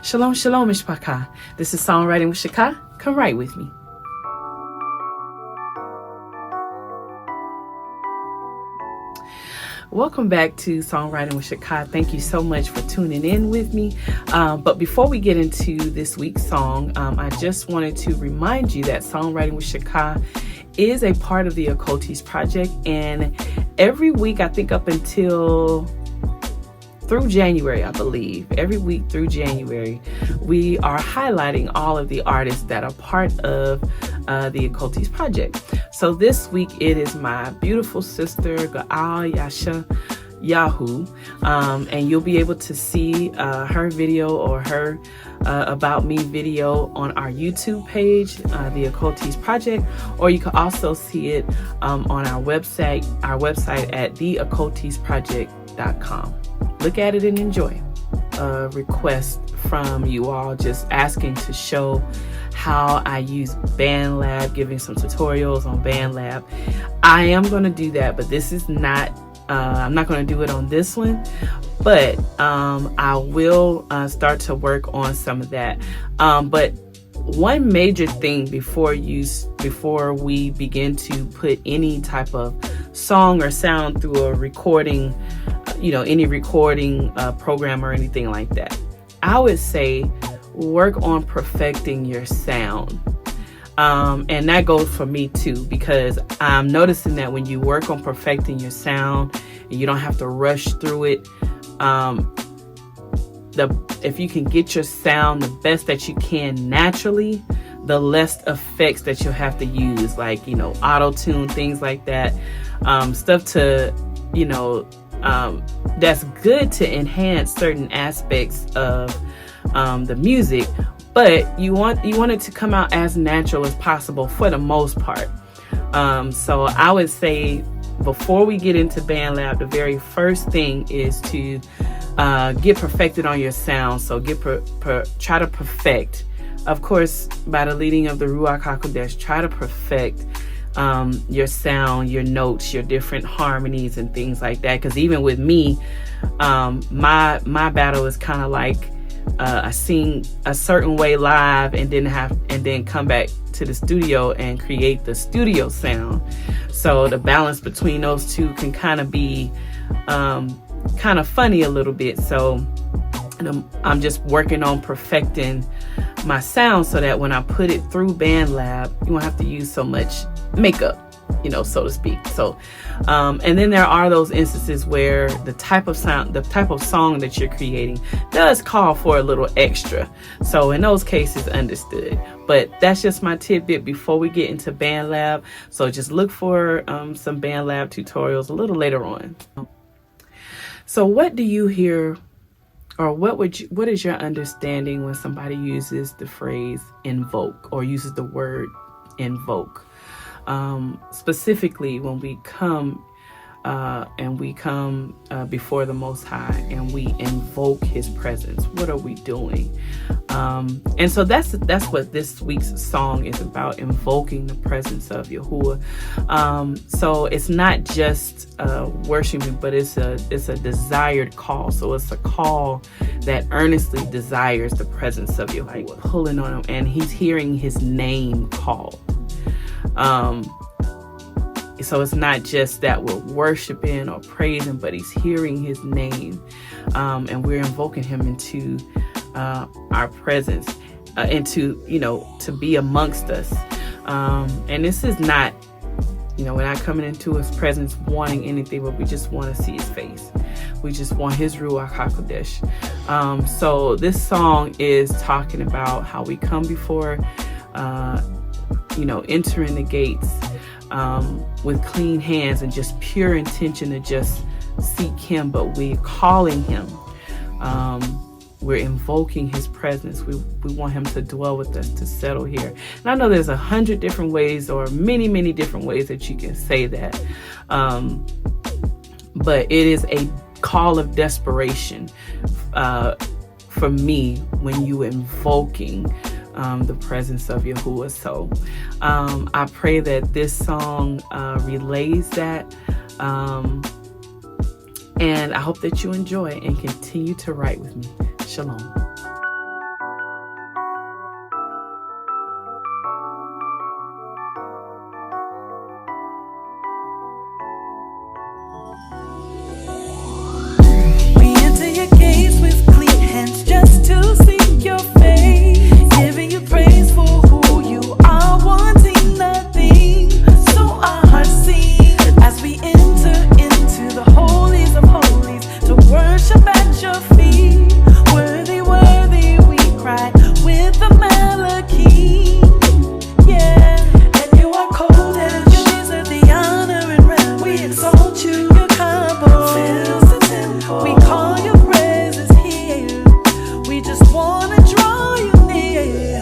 Shalom, shalom, Mishpachah. This is Songwriting with Shachah. Come write with me. Welcome back to Songwriting with Shachah. Thank you so much for tuning in with me. But before we get into this week's song, I just wanted to remind you that Songwriting with Shachah is a part of the Occultist Project. And every week, I think up until through January, I believe, every week through January, we are highlighting all of the artists that are part of the Occultist Project. So this week it is my beautiful sister, Gaal Yasha Yahu, and you'll be able to see her video or her About Me video on our YouTube page, the Occultist Project, or you can also see it on our website at theoccultistproject.com. Look at it and enjoy. A request from you all just asking to show how I use BandLab, giving some tutorials on BandLab. I am going to do that, but this is not, I'm not going to do it on this one, but I will start to work on some of that. But one major thing before we begin to put any type of song or sound through a recording, any recording program or anything like that, I would say work on perfecting your sound. And that goes for me too, because I'm noticing that when you work on perfecting your sound, you don't have to rush through it. If you can get your sound the best that you can naturally, the less effects that you'll have to use, like, auto-tune, things like that. Stuff to, that's good to enhance certain aspects of the music, but you want it to come out as natural as possible for the most part. So I would say before we get into BandLab, the very first thing is to get perfected on your sound. So try to perfect, of course, by the leading of the Ruach HaKodesh, try to perfect your sound, your notes, your different harmonies and things like that. Because even with me, my battle is kind of like I sing a certain way live and then come back to the studio and create the studio sound. So the balance between those two can kind of be kind of funny a little bit. So I'm just working on perfecting my sound so that when I put it through BandLab, you won't have to use so much makeup, so to speak. So, and then there are those instances where the type of song that you're creating does call for a little extra. So in those cases, understood. But that's just my tidbit before we get into BandLab. So just look for some BandLab tutorials a little later on. So what do you hear, or what is your understanding when somebody uses the phrase invoke or uses the word invoke? Specifically when we come before the Most High and we invoke His presence, what are we doing? And so that's what this week's song is about, invoking the presence of Yahuwah. So it's not just worshiping, but it's a desired call. So it's a call that earnestly desires the presence of Yahuwah, pulling on Him, and He's hearing His name called. So it's not just that we're worshiping or praising, but He's hearing His name, and we're invoking Him into our presence, to be amongst us. And this is not, we're not coming into His presence wanting anything, but we just want to see His face. We just want His Ruach HaKodesh. So this song is talking about how we come before, entering the gates with clean hands and just pure intention to just seek Him, but we're calling Him. We're invoking His presence. We want Him to dwell with us, to settle here. And I know there's 100 different ways, or many, many different ways that you can say that. But it is a call of desperation for me when you invoking the presence of Yahuwah. So I pray that this song relays that, and I hope that you enjoy and continue to write with me. Shalom. yeah.